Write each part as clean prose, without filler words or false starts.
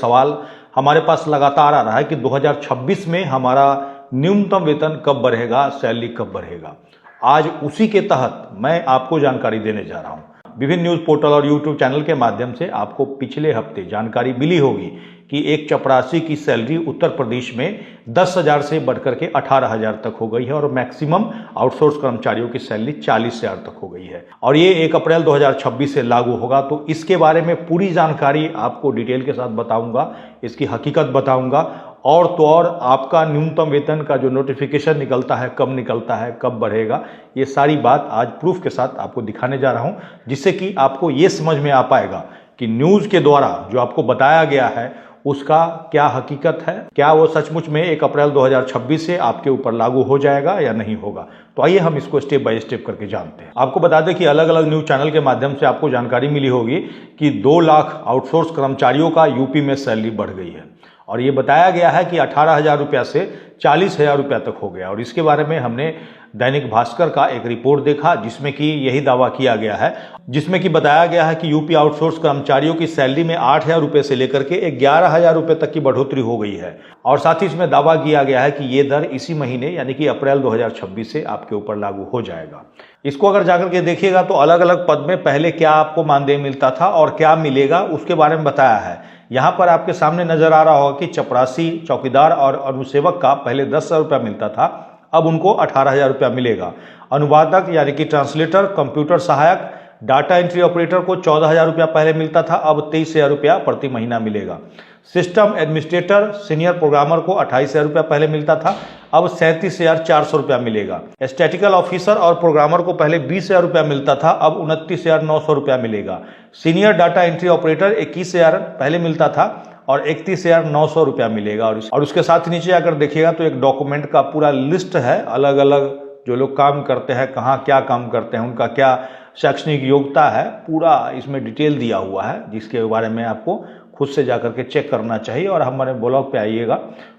सवाल हमारे पास लगातार आ रहा है कि 2026 में हमारा न्यूनतम वेतन कब बढ़ेगा, सैलरी कब बढ़ेगा। आज उसी के तहत मैं आपको जानकारी देने जा रहा हूं। विभिन्न न्यूज पोर्टल और यूट्यूब चैनल के माध्यम से आपको पिछले हफ्ते जानकारी मिली होगी कि एक चपरासी की सैलरी उत्तर प्रदेश में 10,000 से बढ़कर के 18,000 तक हो गई है और मैक्सिमम आउटसोर्स कर्मचारियों की सैलरी 40,000 तक हो गई है और ये 1 अप्रैल 2026 से लागू होगा। तो इसके बारे में पूरी जानकारी आपको डिटेल के साथ बताऊंगा, इसकी हकीकत बताऊंगा और तो और आपका न्यूनतम वेतन का जो नोटिफिकेशन निकलता है, कब निकलता है, कब बढ़ेगा, ये सारी बात आज प्रूफ के साथ आपको दिखाने जा रहा हूं, जिससे कि आपको ये समझ में आ पाएगा कि न्यूज़ के द्वारा जो आपको बताया गया है उसका क्या हकीकत है, क्या वो सचमुच में 1 अप्रैल 2026 से आपके ऊपर लागू हो जाएगा या नहीं होगा। तो आइए हम इसको स्टेप बाय स्टेप करके जानते हैं। आपको बता दें कि अलग अलग न्यूज चैनल के माध्यम से आपको जानकारी मिली होगी कि 2 लाख आउटसोर्स कर्मचारियों का यूपी में सैलरी बढ़ गई है और ये बताया गया है कि 18,000 रुपया से 40,000 रुपया तक हो गया। और इसके बारे में हमने दैनिक भास्कर का एक रिपोर्ट देखा जिसमें कि यही दावा किया गया है, जिसमें कि बताया गया है कि यूपी आउटसोर्स कर्मचारियों की सैलरी में 8,000 रुपये से लेकर के 11,000 रुपये तक की बढ़ोतरी हो गई है और साथ ही इसमें दावा किया गया है कि ये दर इसी महीने यानी कि अप्रैल 2026 से आपके ऊपर लागू हो जाएगा। इसको अगर जाकर के देखिएगा तो अलग अलग पद में पहले क्या आपको मानदेय मिलता था और क्या मिलेगा उसके बारे में बताया है। यहाँ पर आपके सामने नजर आ रहा होगा कि चपरासी, चौकीदार और अनुसेवक का पहले 10,000 रुपया मिलता था, अब उनको 18,000 रुपया मिलेगा। अनुवादक यानी कि ट्रांसलेटर, कंप्यूटर सहायक, डाटा एंट्री ऑपरेटर को 14,000 रुपया पहले मिलता था, अब 23,000 रुपया प्रति महीना मिलेगा। सिस्टम एडमिनिस्ट्रेटर, सीनियर प्रोग्रामर को 28,000 रुपया पहले मिलता था, अब 37,400 रुपया मिलेगा। स्टैटिकल ऑफिसर और प्रोग्रामर को पहले 20,000 रुपया मिलता था, अब 29,900 रुपया मिलेगा। सीनियर डाटा एंट्री ऑपरेटर 21,000 पहले मिलता था और 31,900 रुपया मिलेगा। और उसके साथ नीचे आकर देखिएगा तो एक डॉक्यूमेंट का पूरा लिस्ट है, अलग अलग जो लोग काम करते हैं, कहाँ क्या काम करते हैं, उनका क्या शैक्षणिक योग्यता है, पूरा इसमें डिटेल दिया हुआ है, जिसके बारे में आपको खुद से जाकर के चेक करना चाहिए। और हमारे ब्लॉग पे आइएगा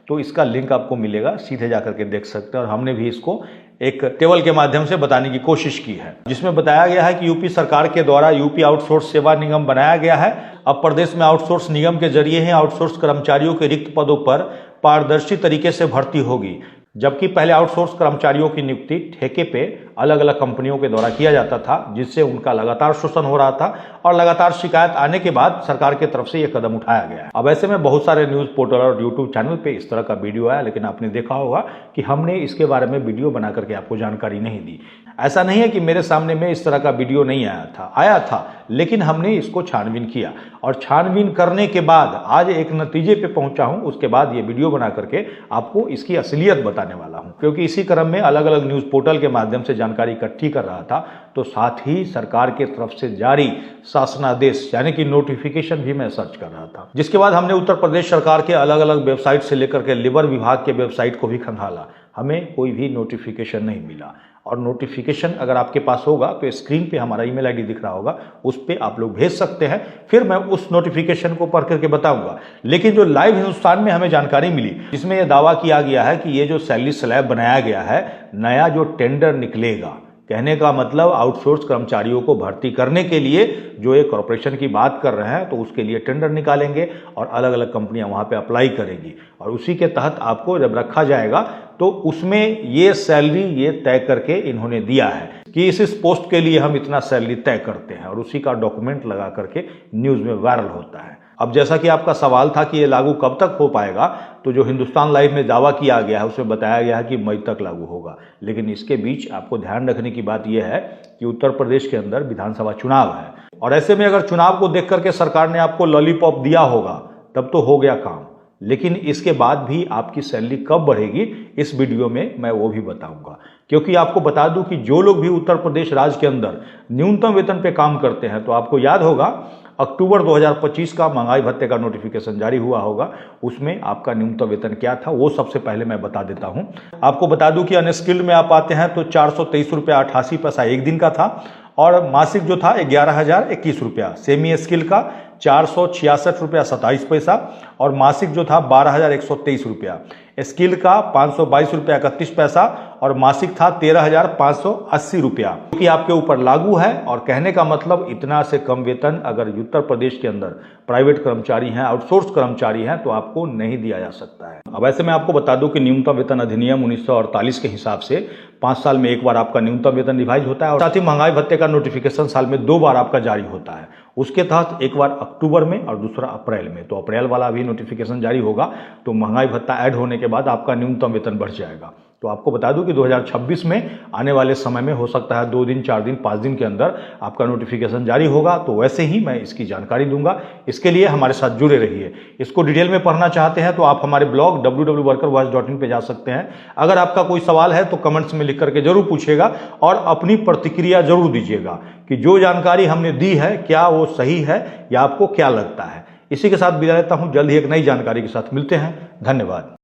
तो इसका लिंक आपको मिलेगा, सीधे जाकर के देख सकते हैं। और हमने भी इसको एक टेबल के माध्यम से बताने की कोशिश की है, जिसमें बताया गया है कि यूपी सरकार के द्वारा यूपी आउटसोर्स सेवा निगम बनाया गया है। अब प्रदेश में आउटसोर्स निगम के जरिए ही आउटसोर्स कर्मचारियों के रिक्त पदों पर पारदर्शी तरीके से भर्ती होगी, जबकि पहले आउटसोर्स कर्मचारियों की नियुक्ति ठेके पे अलग अलग कंपनियों के द्वारा किया जाता था, जिससे उनका लगातार शोषण हो रहा था और लगातार शिकायत आने के बाद सरकार की तरफ से यह कदम उठाया गया है। अब ऐसे में बहुत सारे न्यूज पोर्टल और यूट्यूब चैनल पे इस तरह का वीडियो आया, लेकिन आपने देखा होगा कि हमने इसके बारे में वीडियो बना करके आपको जानकारी नहीं दी। ऐसा नहीं है कि मेरे सामने में इस तरह का वीडियो नहीं आया था, लेकिन हमने इसको छानबीन किया और छानबीन करने के बाद आज एक नतीजे पे पहुंचा हूं। उसके बाद ये वीडियो बना करके आपको इसकी असलियत बताने वाला हूं, क्योंकि इसी क्रम में अलग अलग न्यूज पोर्टल के माध्यम से जानकारी इकट्ठी कर रहा था, तो साथ ही सरकार की तरफ से जारी शासनादेश यानी कि नोटिफिकेशन भी मैं सर्च कर रहा था, जिसके बाद हमने उत्तर प्रदेश सरकार के अलग अलग वेबसाइट से लेकर के लेबर विभाग के वेबसाइट को भी खंगाला, हमें कोई भी नोटिफिकेशन नहीं मिला। और नोटिफिकेशन अगर आपके पास होगा तो स्क्रीन पे हमारा ईमेल आईडी दिख रहा होगा, उस पे आप लोग भेज सकते हैं, फिर मैं उस नोटिफिकेशन को पढ़ करके बताऊंगा। लेकिन जो लाइव हिंदुस्तान में हमें जानकारी मिली, जिसमें यह दावा किया गया है कि ये जो सैलरी स्लैब बनाया गया है, नया जो टेंडर निकलेगा, कहने का मतलब आउटसोर्स कर्मचारियों को भर्ती करने के लिए जो एक कॉर्पोरेशन की बात कर रहे हैं, तो उसके लिए टेंडर निकालेंगे और अलग अलग कंपनियां वहां पे अप्लाई करेंगी और उसी के तहत आपको जब रखा जाएगा तो उसमें ये सैलरी ये तय करके इन्होंने दिया है कि इस पोस्ट के लिए हम इतना सैलरी तय करते हैं और उसी का डॉक्यूमेंट लगा करके न्यूज में वायरल होता है। अब जैसा कि आपका सवाल था कि ये लागू कब तक हो पाएगा, तो जो हिंदुस्तान लाइव में दावा किया गया है उसमें बताया गया है कि मई तक लागू होगा। लेकिन इसके बीच आपको ध्यान रखने की बात यह है कि उत्तर प्रदेश के अंदर विधानसभा चुनाव है और ऐसे में अगर चुनाव को देख करके सरकार ने आपको लॉलीपॉप दिया होगा तब तो हो गया काम, लेकिन इसके बाद भी आपकी सैलरी कब बढ़ेगी इस वीडियो में मैं वो भी बताऊंगा। क्योंकि आपको बता दूं कि जो लोग भी उत्तर प्रदेश राज्य के अंदर न्यूनतम वेतन पे काम करते हैं, तो आपको याद होगा अक्टूबर 2025 का महंगाई भत्ते का नोटिफिकेशन जारी हुआ होगा, उसमें आपका न्यूनतम वेतन क्या था वो सबसे पहले मैं बता देता हूं। आपको बता दूं कि अनस्किल्ड में आप आते हैं तो 423 रुपया 88 पैसा एक दिन का था और मासिक जो था 11,021 रुपया, सेमी स्किल का 466 रुपया 27 पैसा और मासिक जो था 12,123 रुपया। स्किल का 522 रुपया 31 पैसा और मासिक था 13,580 रुपया, जो कि आपके ऊपर लागू है। और कहने का मतलब इतना से कम वेतन अगर उत्तर प्रदेश के अंदर प्राइवेट कर्मचारी हैं, आउटसोर्स कर्मचारी हैं, तो आपको नहीं दिया जा सकता है। अब ऐसे मैं आपको बता दूं कि न्यूनतम वेतन अधिनियम 1948 के हिसाब से 5 साल में एक बार आपका न्यूनतम वेतन रिवाइज होता है और साथ ही महंगाई भत्ते का नोटिफिकेशन साल में 2 बार आपका जारी होता है। उसके तहत एक बार अक्टूबर में और दूसरा अप्रैल में, तो अप्रैल वाला भी नोटिफिकेशन जारी होगा तो महंगाई भत्ता ऐड होने के बाद आपका न्यूनतम वेतन बढ़ जाएगा। तो आपको बता दूं कि 2026 में आने वाले समय में हो सकता है 2 दिन 4 दिन 5 दिन के अंदर आपका नोटिफिकेशन जारी होगा, तो वैसे ही मैं इसकी जानकारी दूंगा। इसके लिए हमारे साथ जुड़े रहिए। इसको डिटेल में पढ़ना चाहते हैं तो आप हमारे ब्लॉग www.workervoice.in पे जा सकते हैं। अगर आपका कोई सवाल है तो कमेंट्स में लिख करके जरूर पूछिएगा और अपनी प्रतिक्रिया जरूर दीजिएगा कि जो जानकारी हमने दी है क्या वो सही है या आपको क्या लगता है। इसी के साथ विदा लेता हूं, जल्द ही एक नई जानकारी के साथ मिलते हैं। धन्यवाद।